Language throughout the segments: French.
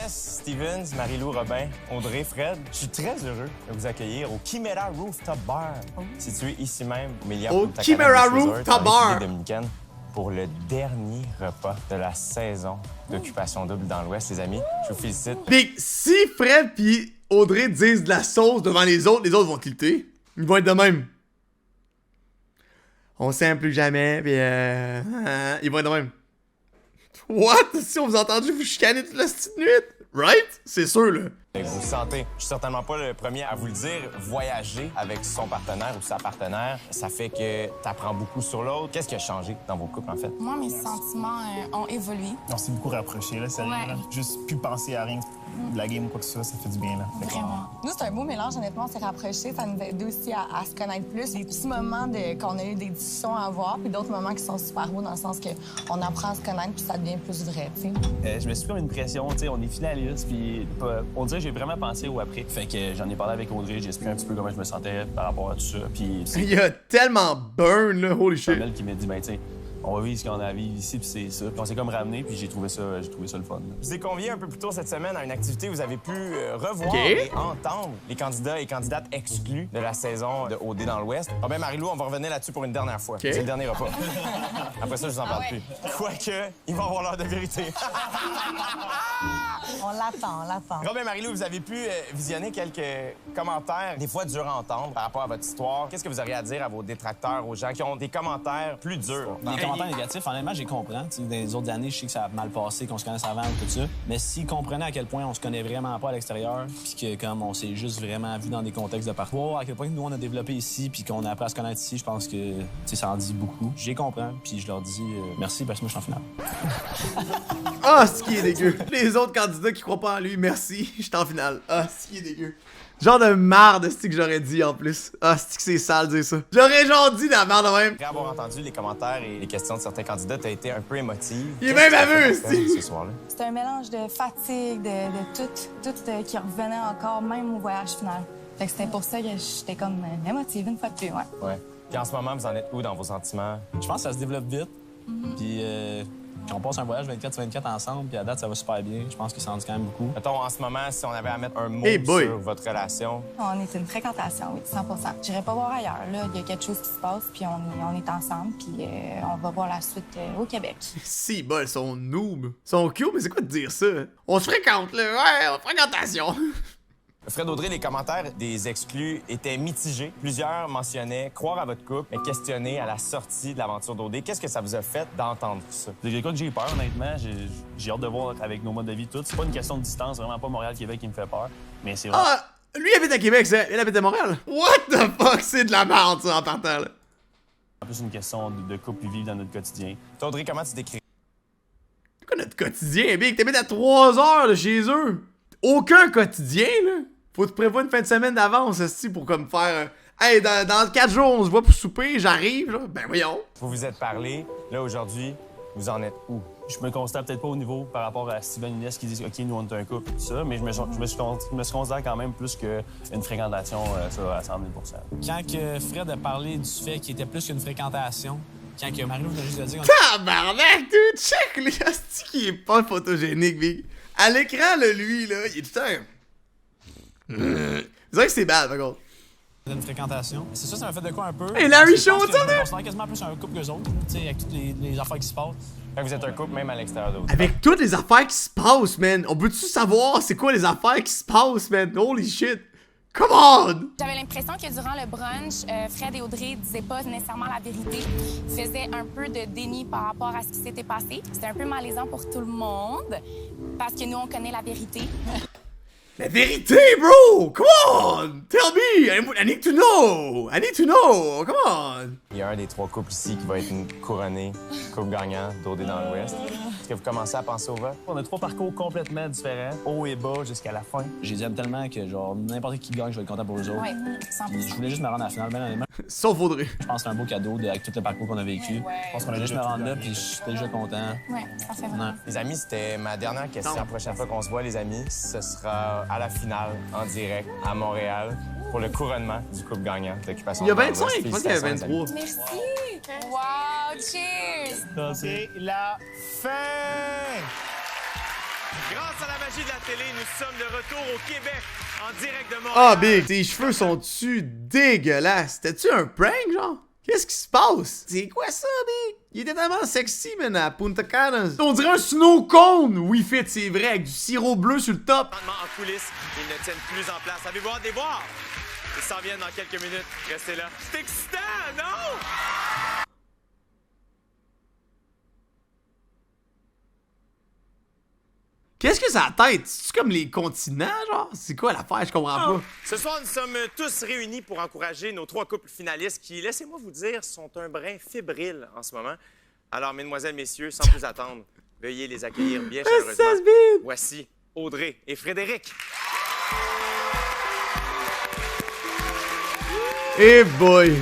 Jess, Stevens, Marie-Lou, Robin, Audrey, Fred, je suis très heureux de vous accueillir au Chimera Rooftop Bar, situé ici même au milieu Au Chimera Rooftop Bar dominicaine, pour le dernier repas de la saison d'Occupation Double dans l'Ouest, les amis. Je vous félicite. Big, si Fred pis Audrey disent de la sauce devant les autres vont tilter. Ils vont être de même. On s'aime plus que jamais, pis ils vont être de même. What? Si on vous a entendu vous chicaner toute la petite nuit? Right? C'est sûr, là. Vous sentez, je suis certainement pas le premier à vous le dire, voyager avec son partenaire ou sa partenaire, ça fait que t'apprends beaucoup sur l'autre. Qu'est-ce qui a changé dans vos couples, en fait? Moi, mes sentiments ont évolué. On s'est beaucoup rapprochés, là, sérieux. Ouais. Là. Juste plus penser à rien de la game ou quoi que ce soit, ça fait du bien, là. Vraiment. Nous, c'est un beau mélange, honnêtement, on s'est rapprochés. Ça nous a aidé aussi à se connaître plus. Des petits moments qu'on a eu des discussions à avoir, puis d'autres moments qui sont super beaux dans le sens qu'on apprend à se connaître, puis ça devient plus vrai, tu sais. Je me suis pris une pression, tu sais, on est finaliste, puis on dirait que j'ai vraiment pensé au après. Fait que j'en ai parlé avec Audrey, j'ai expliqué un petit peu comment je me sentais par rapport à tout ça, puis c'est Il y a tellement burn, là, holy shit. elle qui m'a dit, ben, tu sais, on va vivre ce qu'on a à vivre ici, puis c'est ça. Puis on s'est comme ramené, puis j'ai trouvé ça le fun. Là. Je vous ai convié un peu plus tôt cette semaine à une activité où vous avez pu revoir OK. et entendre les candidats et candidates exclus de la saison de OD dans l'Ouest. Ah ben Marie-Lou, on va revenir là-dessus pour une dernière fois. C'est le dernier repas. Après ça, je vous en parle plus. Quoique, ils vont avoir l'heure de vérité. On l'attend. Robin, Marie-Lou, vous avez pu visionner quelques commentaires, des fois durs à entendre par rapport à votre histoire. Qu'est-ce que vous auriez à dire à vos détracteurs, aux gens qui ont des commentaires plus durs? Les commentaires négatifs, honnêtement, j'y comprends. T'sais, dans les autres années, je sais que ça a mal passé, qu'on se connaisse avant ou tout ça. Mais s'ils comprenaient à quel point on se connaît vraiment pas à l'extérieur, puis que comme on s'est juste vraiment vu dans des contextes de parcours, à quel point nous on a développé ici, puis qu'on a appris à se connaître ici, je pense que ça en dit beaucoup. J'y comprends, puis je leur dis merci parce que moi je suis en finale. Ah, ce qui est dégueu. Les autres candidats qui croient pas en lui, merci, je suis en finale. Ah, ce qui est dégueu. Genre de marde, c'est que j'aurais dit en plus. Ah, c'est que c'est sale de dire ça. J'aurais genre dit de la merde de même. Après avoir entendu les commentaires et les questions de certains candidats, t'as été un peu émotive. Il est même aveu, ce soir-là. C'était un mélange de fatigue, de tout qui revenait encore, même au voyage final. Fait que c'était pour ça que j'étais comme émotive une fois de plus, ouais. Ouais. Puis en ce moment, vous en êtes où dans vos sentiments? Je pense que ça se développe vite, puis on passe un voyage 24/24 ensemble, puis à date ça va super bien. Je pense que ça en dit quand même beaucoup. Mettons, en ce moment, si on avait à mettre un mot Hey boy. sur votre relation, On est une fréquentation, oui, 100 J'irai pas voir ailleurs, là. Il y a quelque chose qui se passe, puis on est ensemble, puis on va voir la suite au Québec. Si, bol, ils sont noobs. Ils sont cute, mais c'est quoi de dire ça? On se fréquente, là. Ouais, fréquentation. Fred Audrey, les commentaires des exclus étaient mitigés. Plusieurs mentionnaient croire à votre couple, mais questionner à la sortie de l'aventure d'OD. Qu'est-ce que ça vous a fait d'entendre ça? C'est quoi que j'ai peur, honnêtement. J'ai hâte de voir avec nos modes de vie tout. C'est pas une question de distance, vraiment pas Montréal-Québec qui me fait peur. Mais c'est vraiment... Ah, lui habite à Québec, ça. Il habite à Montréal. What the fuck? C'est de la merde, ça, en partant, là. En plus une question de couple et vivre dans notre quotidien. Toi, Audrey, comment tu décris? C'est quoi notre quotidien, Big? T'habites à 3 heures de chez eux. Aucun quotidien, là. Faut te prévoir une fin de semaine d'avance, aussi, pour comme faire... Hey, dans 4 jours, on se voit pour souper, j'arrive, là. Ben voyons. Vous vous êtes parlé. Là, aujourd'hui, vous en êtes où? Je me considère peut-être pas au niveau par rapport à Steven et Inès qui disent OK, nous on est un couple, tout ça, mais je me considère quand même plus qu'une fréquentation, ça, à 100 000 %. Quand que Fred a parlé du fait qu'il était plus qu'une fréquentation, quand que Marie-Lou venait juste de dire... Tabarnak, dude! Check, les hosties qui est pas photogénique, Big. À l'écran, là, lui, là, il est tout le temps... Vous savez que c'est bad, par contre. Une fréquentation. C'est ça m'a fait de quoi un peu? Hey, Larry Parce que je pense Shaw, que ça, je me là? considère quasiment plus un couple qu'eux autres, tu sais, avec toutes les affaires qui se passent. Fait que vous êtes un couple même à l'extérieur d'OD. Avec toutes les affaires qui se passent, man. On peut-tu savoir c'est quoi les affaires qui se passent, man? Holy shit. Come on! J'avais l'impression que durant le brunch, Fred et Audrey disaient pas nécessairement la vérité. Ils faisaient un peu de déni par rapport à ce qui s'était passé. C'était un peu malaisant pour tout le monde, parce que nous, on connaît la vérité. La vérité, bro! Come on! Tell me! I need to know! I need to know! Come on! Il y a un des 3 couples ici qui va être une couronnée couple gagnant d'OD dans l'Ouest. Est-ce que vous commencez à penser au vote? On a 3 parcours complètement différents, haut et bas jusqu'à la fin. Je les aime tellement que genre n'importe qui gagne, je vais être content pour eux autres. Oui, 100 Puis je voulais juste me rendre à la finale, bien honnêtement. Sauf Audrey. Je pense que c'est un beau cadeau avec tout le parcours qu'on a vécu. Je pense qu'on a juste me rendre là, puis j'étais déjà content. Oui, ça fait vraiment. Les amis, c'était ma dernière question. La prochaine fois qu'on se voit, les amis, ce sera à la finale, en direct, à Montréal, pour le couronnement du couple gagnant d'Occupation Il y a Double 25, Ouest. je pense qu'il y avait Félicitations, 23. Merci! Wow, cheers! C'est la fin! Grâce à la magie de la télé, nous sommes de retour au Québec, en direct de Montréal. Ah, Big, tes cheveux sont-tu dégueulasses? C'était-tu un prank, genre? Qu'est-ce qui se passe? C'est quoi ça, Big? Il était tellement sexy, man, à Punta Cana. On dirait un snow cone! Oui, fit, c'est vrai, avec du sirop bleu sur le top. En coulisses, ils ne tiennent plus en place. Avez-vous hâte de les voir? Ils s'en viennent dans quelques minutes. Restez là. C'est excitant, non? Qu'est-ce que ça a tête? C'est-tu comme les continents, genre? C'est quoi l'affaire? Je comprends pas. Ce soir, nous sommes tous réunis pour encourager nos 3 couples finalistes qui, laissez-moi vous dire, sont un brin fébrile en ce moment. Alors, mesdemoiselles, messieurs, sans plus attendre, veuillez les accueillir bien chaleureusement. Voici Audrey et Frédéric. Eh boy!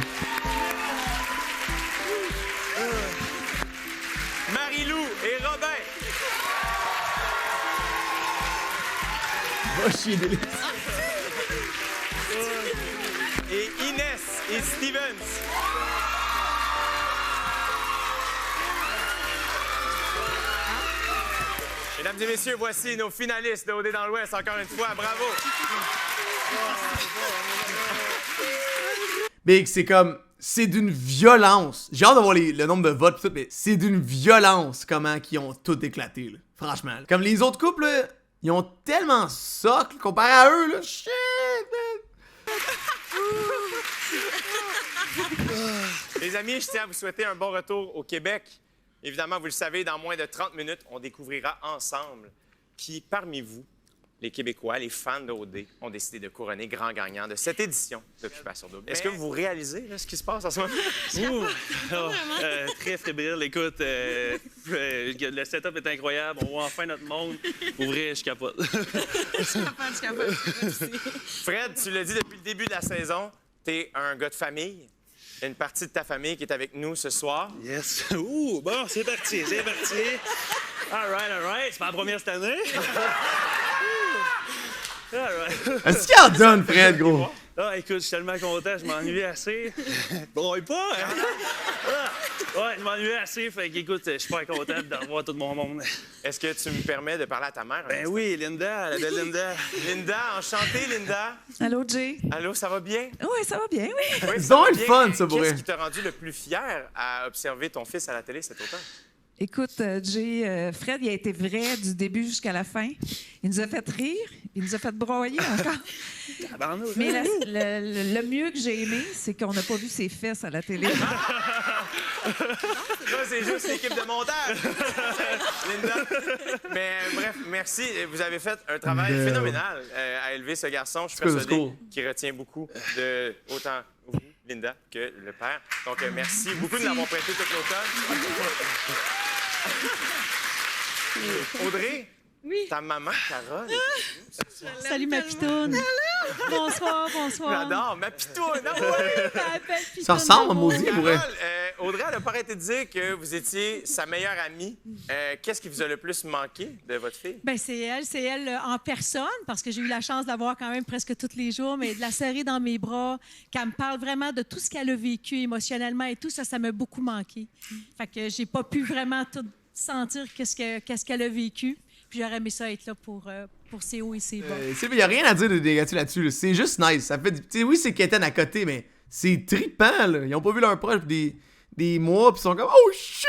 Marie-Lou et Robin. Va chier, Délice. Et Inès et Stevens. Mesdames et messieurs, voici nos finalistes de OD dans l'Ouest. Encore une fois, bravo. Big, c'est comme... C'est d'une violence. J'ai hâte de voir le nombre de votes pis tout, mais c'est d'une violence comment qu'ils ont tout éclaté, là. Franchement. Là. Comme les autres couples, là, ils ont tellement socle comparé à eux, là. Shit, man. Les amis, je tiens à vous souhaiter un bon retour au Québec. Évidemment, vous le savez, dans moins de 30 minutes, on découvrira ensemble qui, parmi vous, les Québécois, les fans de OD, ont décidé de couronner grand gagnant de cette édition d'Occupation Double. Est-ce que vous réalisez là, ce qui se passe en ce moment? Très fébrile. Écoute, le setup est incroyable. On voit enfin notre monde. Pour vrai, je capote. Je capote. Fred, tu l'as dit depuis le début de la saison, t'es un gars de famille. Il y a une partie de ta famille qui est avec nous ce soir. Yes. Ouh, bon, c'est parti. All right. C'est pas la première cette année. All right. Est-ce qu'il en donne, Fred, gros? Ah, écoute, je suis tellement content, je m'ennuie assez. Broye pas, hein? Ouais, je m'ennuie assez, fait qu'écoute, je suis super content de revoir tout mon monde. Est-ce que tu me permets de parler à ta mère? Ben oui, Linda, la belle Linda. Linda, enchantée, Linda. Allô, Jay? Allô, ça va bien? Oui, ça va bien, oui. Oui, Ils ont va le bien. fun, ça, pour Qu'est-ce vrai. qui t'a rendu le plus fier à observer ton fils à la télé cet automne? Écoute, Jay, Fred, il a été vrai du début jusqu'à la fin. Il nous a fait rire, il nous a fait broyer encore. Mais le mieux que j'ai aimé, c'est qu'on n'a pas vu ses fesses à la télé. Ça, c'est juste l'équipe de montage. Linda. Mais bref, merci. Vous avez fait un travail phénoménal à élever ce garçon. Je suis persuadé qu'il retient beaucoup de autant vous, Linda, que le père. Donc, merci beaucoup de l'avoir prêté tout l'automne. Audrey, oui. Ta maman, Carole. Salut ma pitoune. Bonsoir. J'adore, ma pitoune. Ça ressemble à maudit, pour vrai. Audrey, elle n'a pas arrêté de dire que vous étiez sa meilleure amie. Qu'est-ce qui vous a le plus manqué de votre fille? Bien, c'est elle en personne, parce que j'ai eu la chance d'avoir quand même presque tous les jours, mais de la serrer dans mes bras, qu'elle me parle vraiment de tout ce qu'elle a vécu émotionnellement et tout, ça m'a beaucoup manqué. Fait que j'ai pas pu vraiment tout sentir qu'est-ce qu'elle a vécu. Puis j'aurais aimé ça être là pour ses hauts et ses bas. Il n'y a rien à dire de négatif là-dessus. Là. C'est juste nice. Ça fait oui, c'est Kéten à côté, mais c'est trippant. Là. Ils ont pas vu leur proche des mois, puis ils sont comme « Oh shit! »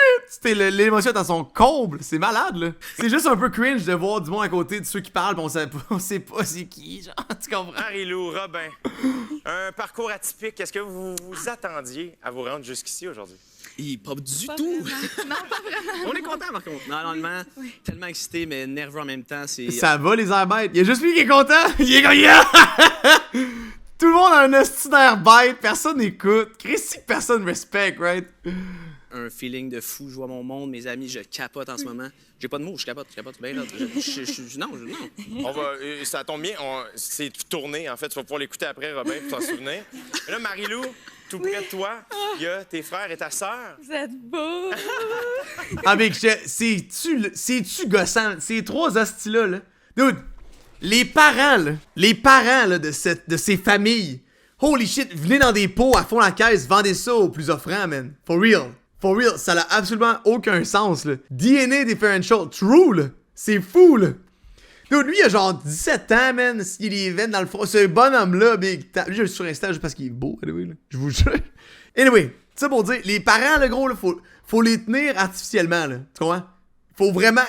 L'émotion est à son comble. C'est malade, là. C'est juste un peu cringe de voir du monde à côté de ceux qui parlent, puis on sait pas c'est qui, genre. Tu comprends? Marie-Lou, Robin, un parcours atypique. Est-ce que vous vous attendiez à vous rendre jusqu'ici aujourd'hui? Pas du Pas tout. vraiment. Non, pas vraiment. On est content par contre. Non, honnêtement, tellement excité, mais nerveux en même temps. Ça va, les airs bêtes. Il y a juste lui qui est content. Il est gagnant. Tout le monde a un hostie d'air bête. Personne n'écoute. Christy que personne respecte, right? Un feeling de fou. Je vois mon monde, mes amis, je capote en ce moment. J'ai pas de mots, je capote bien là. Non. On va, ça tombe bien, c'est tourné, en fait. Tu vas pouvoir l'écouter après, Robin, pour t'en souvenir. Mais là, Marie-Lou, tout près de toi, il y a tes frères et ta sœur. Vous êtes beaux! Ah, mais c'est-tu gossant? Ces trois hosties-là, là. Dude, les parents là, de ces familles, holy shit, venez dans des pots à fond la caisse, vendez ça aux plus offrants, man. For real, ça n'a absolument aucun sens, là. DNA differential, true, là. C'est fou, là. Dude, lui, il a genre 17 ans, man. Il a les veines dans le front. Ce bonhomme-là, big. Lui, je le suis sur Insta juste parce qu'il est beau, anyway, là. Je vous jure. Anyway, ça pour dire, les parents, le gros, là, faut les tenir artificiellement, là. Tu comprends? Faut vraiment.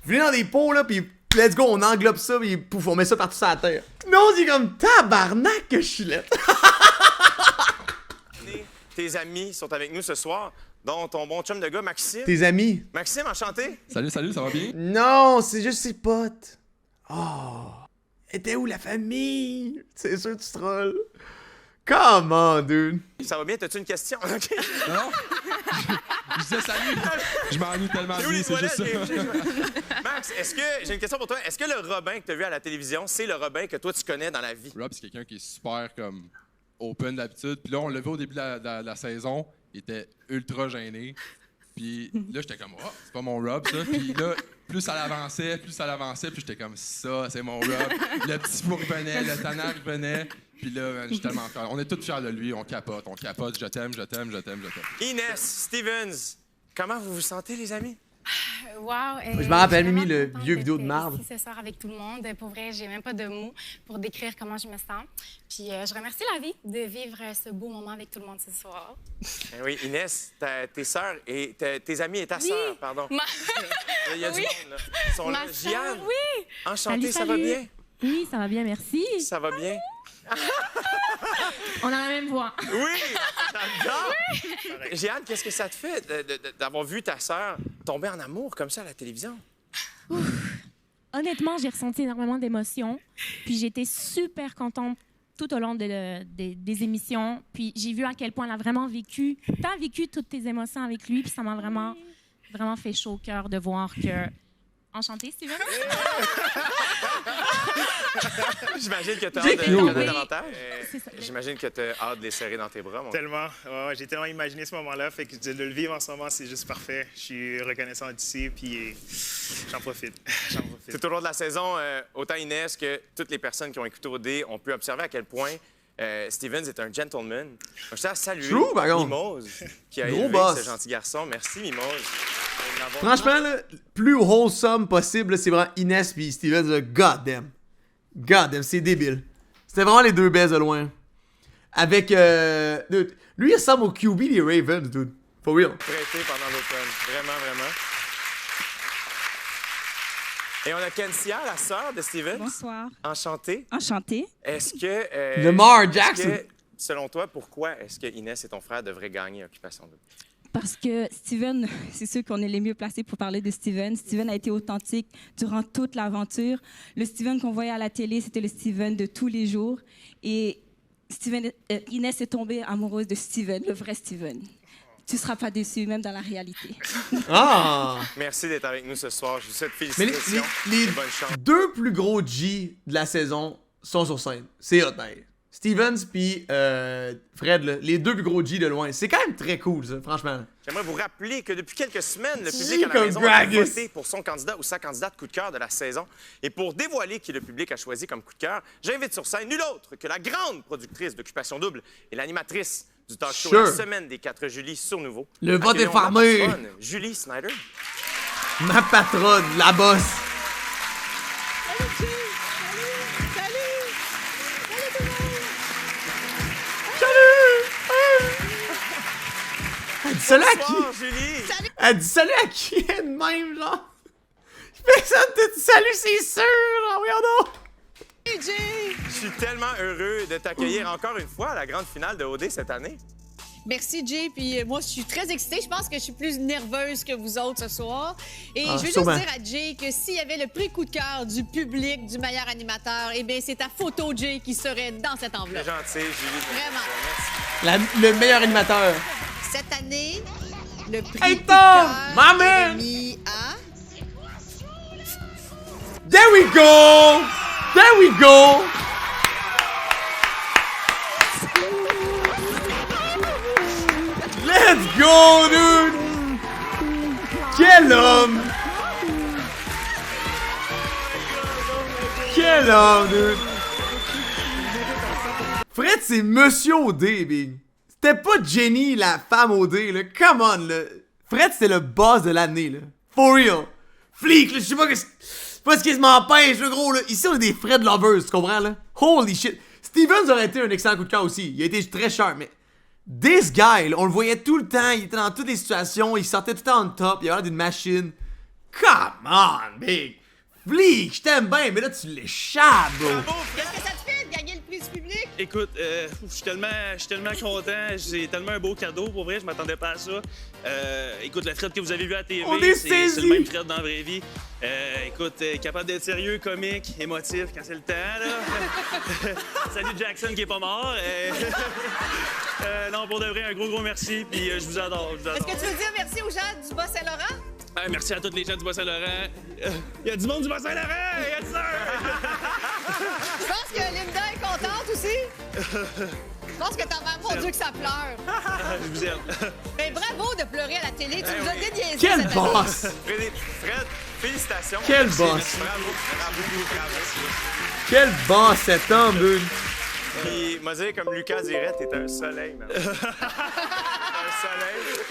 Venez dans des pots, là, pis let's go, on englobe ça, pis pouf, on met ça partout sur la terre. Non, c'est comme tabarnak que je suis là. Tes amis sont avec nous ce soir, dont ton bon chum de gars, Maxime. Tes amis? Maxime, enchanté. Salut, ça va bien? Non, c'est juste ses potes. Oh. Était où la famille? C'est sûr que tu trolls. Come on, dude. Ça va bien? T'as-tu une question? OK. Non? Je disais salut. Je m'ennuie tellement de lui, c'est juste ça. Max, j'ai une question pour toi. Est-ce que le Robin que t'as vu à la télévision, c'est le Robin que toi tu connais dans la vie? Rob, c'est quelqu'un qui est super comme open d'habitude. Puis là, on l'a vu au début de la saison. Il était ultra gêné. Puis là, j'étais comme, oh, c'est pas mon Rob, ça. Puis là, plus ça l'avançait, puis j'étais comme, ça, c'est mon Rob. Le petit four revenait, le tanneur revenait. Puis là, man, je suis tellement fier. On est tous fiers de lui, on capote. Je t'aime. Inès, Stevens, comment vous vous sentez, les amis? Wow! Je me rappelle, je suis Mimi, vraiment le contente vieux vidéo de d'être marde. ici ce soir avec tout le monde. Pour vrai, j'ai même pas de mots pour décrire comment je me sens. Puis je remercie la vie de vivre ce beau moment avec tout le monde ce soir. Ben oui, Inès, tes sœurs et tes amis et ta sœur, pardon. Il y a du monde, là. Ils sont là. Gianne, oui! enchantée, ça va bien? Oui, ça va bien, merci. Ça va bien? On a la même voix. Oui! J'adore! Gianne, qu'est-ce que ça te fait d'avoir vu ta sœur tomber en amour comme ça à la télévision? Honnêtement, j'ai ressenti énormément d'émotions. Puis j'étais super contente tout au long des émissions. Puis j'ai vu à quel point elle a vraiment vécu. T'as vécu toutes tes émotions avec lui. Puis ça m'a vraiment, vraiment fait chaud au cœur de voir que... Enchanté, Steven. J'imagine que tu as hâte de les connaître davantage. J'imagine que tu as hâte de les serrer dans tes bras. Tellement. Ouais, j'ai tellement imaginé ce moment-là. Fait que de le vivre en ce moment, c'est juste parfait. Je suis reconnaissant d'ici, puis j'en profite. Tout au long de la saison, autant Inès que toutes les personnes qui ont écouté OD ont pu observer à quel point Stevens est un gentleman. Je tiens à saluer Mimose qui a élevé ce gentil garçon. Merci, Mimose. Franchement, le plus wholesome possible, c'est vraiment Inès puis Stevens. God damn, c'est débile. C'était vraiment les deux baisses de loin. Avec, dude, lui il ressemble au QB des Ravens, dude. For real. Prêté pendant l'automne. Vraiment, vraiment. Et on a Kensia, la sœur de Stevens. Bonsoir. Enchantée. Enchantée. Est-ce que... Lamar Jackson. Selon toi, pourquoi est-ce que Inès et ton frère devraient gagner Occupation Double? Parce que Steven, c'est sûr qu'on est les mieux placés pour parler de Steven. Steven a été authentique durant toute l'aventure. Le Steven qu'on voyait à la télé, c'était le Steven de tous les jours. Et Inès est tombée amoureuse de Steven, le vrai Steven. Tu ne seras pas déçu, même dans la réalité. Ah! Merci d'être avec nous ce soir. Je vous souhaite félicitations. Les bonne chance. deux plus gros G de la saison sont sur scène. C'est hot, man. Stevens puis Fred, là, les deux plus gros G de loin. C'est quand même très cool, ça, franchement. J'aimerais vous rappeler que depuis quelques semaines, le public à la maison a voté pour son candidat ou sa candidate coup de cœur de la saison. Et pour dévoiler qui le public a choisi comme coup de cœur, j'invite sur scène nul autre que la grande productrice d'Occupation Double et l'animatrice du talk show La Semaine des 4 Julie sur Nouveau. Le vote est fermé. Julie Snyder. Ma patronne, la boss. Elle dit salut à qui? Julie! Elle dit salut à qui elle-même, genre? Personne te dit salut, c'est sûr, genre, regardons! Je suis tellement heureux de t'accueillir encore une fois à la grande finale de OD cette année. Merci, Jay. Puis moi, je suis très excitée. Je pense que je suis plus nerveuse que vous autres ce soir. Et je veux juste dire à Jay que s'il y avait le prix coup de cœur du public du meilleur animateur, eh bien, c'est ta photo, Jay, qui serait dans cette enveloppe. C'est gentil, Julie. Vraiment. Le meilleur animateur. Cette année, le prix hey, coup de cœur est mis à... There we go! There we go! Let's go, dude! Quel homme! Quel homme, dude! Fred, c'est Monsieur OD, big. C'était pas Jenny, la femme OD, là. Come on, là. Fred, c'était le boss de l'année, là. For real. Fleek, là, je sais pas qu'est-ce... Pas ce qui m'empêche, le gros, là. Ici, on est des Fred lovers, tu comprends, là? Holy shit. Stevens aurait été un excellent coup de cœur aussi. Il a été très sharp, mais... This guy, là, on le voyait tout le temps. Il était dans toutes les situations. Il sortait tout le temps en top. Il avait l'air d'une machine. Come on, big. Fleek, je t'aime bien, mais là, tu l'échappes, bro. Qu'est-ce que ça te fait de gagner le prix du public? Écoute, je suis tellement content. C'est tellement un beau cadeau, pour vrai. Je m'attendais pas à ça. Écoute, le Fred que vous avez vu à la TV, c'est le même Fred dans la vraie vie. Écoute, capable d'être sérieux, comique, émotif quand c'est le temps, là. Salut Jackson qui est pas mort. Non, pour de vrai, un gros merci, puis je vous adore. Est-ce que tu veux dire merci aux gens du Bas-Saint-Laurent? Merci à tous les gens du Bas-Saint-Laurent. Il y a du monde du Bas-Saint-Laurent! Il y a du Je pense que Linda est contente aussi. Je pense que ta mère, mon Dieu, que ça pleure. Je vous aime. Mais bravo de pleurer à la télé. Tu nous as déniaisé. Quel boss! Fred, félicitations. Quel Merci, boss! Bravo. Quel boss cet homme, dude! Puis, m'a dit, comme Lucas dirait, t'es un soleil, man. Un soleil.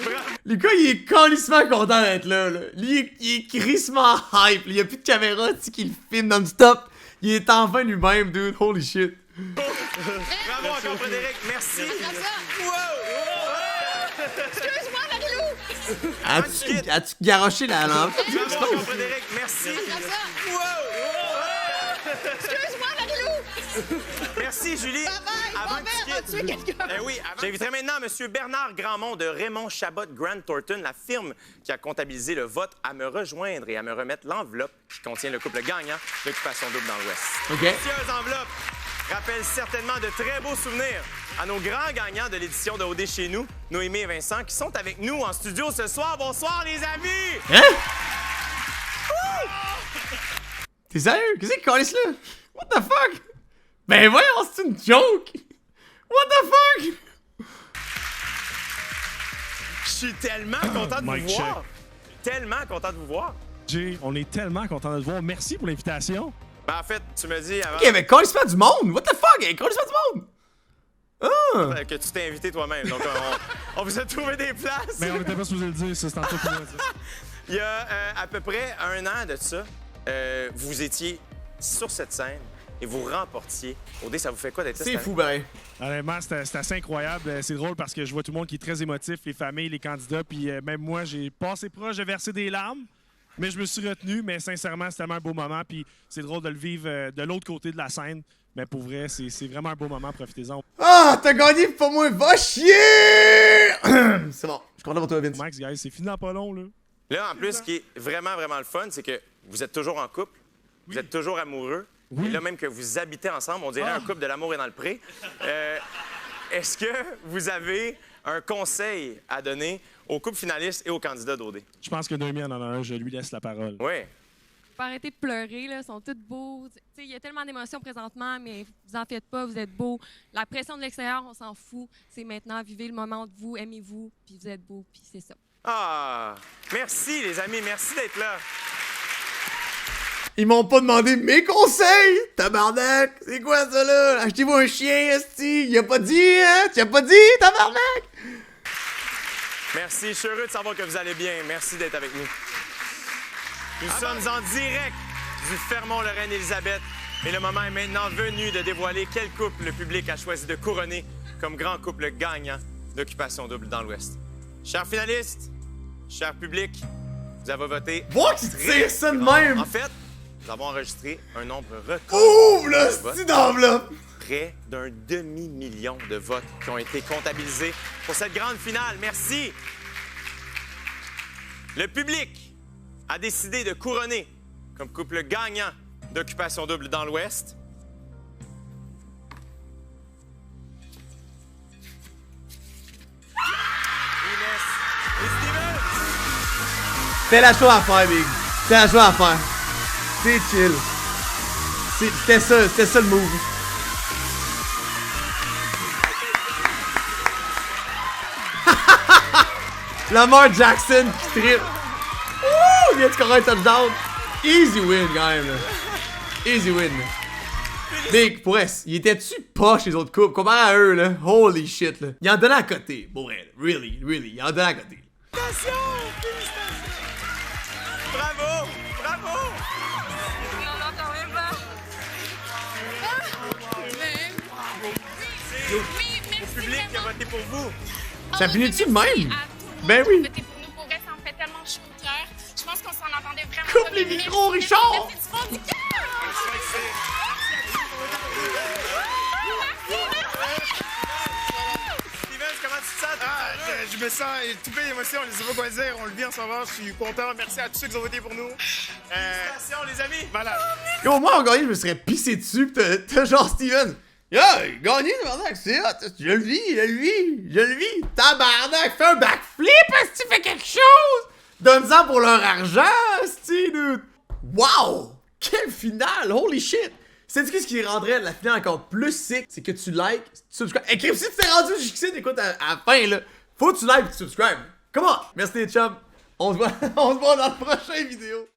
Bravo. Lucas, il est calissement content d'être là, là. Lui, il est crissement hype. Il y a plus de caméra, tu sais, qui le filme non-stop. Il est enfin lui-même, dude. Holy shit. Bravo encore, Frédéric. Merci. Excuse-moi, Marilou. As-tu garoché la lampe? Bravo encore, Frédéric. Merci. Excuse-moi, Marilou. Merci, Julie. Avant que tu quittes. quelqu'un. Oui, j'inviterai maintenant M. Bernard Grandmont de Raymond Chabot Grant Thornton, la firme qui a comptabilisé le vote, à me rejoindre et à me remettre l'enveloppe qui contient le couple gagnant d'Occupation Double dans l'Ouest. OK. Précieuse enveloppe rappelle certainement de très beaux souvenirs à nos grands gagnants de l'édition de OD chez nous, Noémie et Vincent, qui sont avec nous en studio ce soir. Bonsoir, les amis! Hein? T'es sérieux? Qu'est-ce que calisse là? What the fuck? Ben voyons, c'est une joke! What the fuck? Je suis tellement content de vous voir! Tellement content de vous voir! Jay, on est tellement content de te voir. Merci pour l'invitation. Ben en fait, tu me dis avant... Ok, mais calisse-moi du monde! What the fuck? Calisse-moi du monde! Ah! Que tu t'es invité toi-même, donc on vous a trouvé des places! Mais on était pas supposé le dire, ça, c'est en tout cas. Il y a à peu près un an de ça, vous étiez sur cette scène et vous remportiez. OD, ça vous fait quoi d'être là? C'est fou, ben. Honnêtement, c'est assez incroyable. C'est drôle parce que je vois tout le monde qui est très émotif, les familles, les candidats, puis même moi, j'ai passé proche de verser des larmes, mais je me suis retenu. Mais sincèrement, c'est tellement un beau moment, puis c'est drôle de le vivre de l'autre côté de la scène. Mais pour vrai, c'est vraiment un beau moment, profitez-en. Ah, t'as gagné pour moi, va chier! C'est bon, je suis content pour toi, Vince. Max, guys, c'est fini dans pas long, là. Là, en plus, ce qui est vraiment, vraiment le fun, c'est que vous êtes toujours en couple, vous êtes toujours amoureux, et là, même que vous habitez ensemble, on dirait un couple de l'amour est dans le pré. Est-ce que vous avez un conseil à donner aux couples finalistes et aux candidats d'OD? Je pense que Noémie en a un, je lui laisse la parole. Oui. Faut pas arrêter de pleurer, là. Ils sont tous beaux. Il y a tellement d'émotions présentement, mais vous en faites pas, vous êtes beaux. La pression de l'extérieur, on s'en fout. C'est maintenant, vivez le moment de vous, aimez-vous, puis vous êtes beaux, puis c'est ça. Ah! Merci, les amis, merci d'être là. Ils m'ont pas demandé mes conseils! Tabarnak! C'est quoi ça là? Achetez-vous un chien, esti! Il a pas dit, hein? Tu as pas dit, tabarnak! Merci, je suis heureux de savoir que vous allez bien. Merci d'être avec nous. Nous sommes en direct du Fermont-Lorraine-Élisabeth et le moment est maintenant venu de dévoiler quel couple le public a choisi de couronner comme grand couple gagnant d'Occupation Double dans l'Ouest. Chers finalistes, cher public, vous avez voté... Moi qui tire ça de même! En fait, nous avons enregistré un nombre record Ouvre de le votes. style d'enveloppe! Près d'un demi-million de votes qui ont été comptabilisés pour cette grande finale. Merci! Le public a décidé de couronner comme couple gagnant d'Occupation Double dans l'Ouest Inès et Steven! C'était la chose à faire, Big. C'était la chose à faire. C'est chill. C'était ça le move. Lamar Jackson qui trippe. Ouh, il vient de scorer un touchdown. Easy win, quand même. Là. Easy win. Big, pour elle, il était-tu poche les autres couples? Comparé à eux, là? Holy shit, là. Il en donnait à côté. Pour elle. Really, il en donnait à côté. Félicitations! Bravo! Bravo! au public qui a voté pour vous. Ça finit-tu de même? Ben oui. Votez pour nous, pour vrai, ça me fait tellement chaud au cœur. Je pense qu'on s'en entendait vraiment. Coupe les micros, Richard! Comment tu te sens? Je me sens tout plein d'émotions, je ne sais pas quoi dire. On le vit en ce moment, je suis content. Merci à tous ceux qui ont voté pour nous. Félicitations, les amis! Malade. Yo, moi, en gagné, je me serais pissé dessus, pis t'as genre Steven. Yo, gagné, tabarnak, c'est hot. Je le vis. Tabarnak, fais un backflip, est-ce que tu fais quelque chose? Donne-en pour leur argent, esti, dude. Wow! Quelle finale! Holy shit! Sais-tu ce qui rendrait la finale encore plus sick? C'est que tu likes, tu subscribes. Et si tu t'es rendu jusqu'ici, t'écoutes à la fin, là, faut que tu likes et tu subscribes. Come on! Merci les chums. On se voit dans la prochaine vidéo.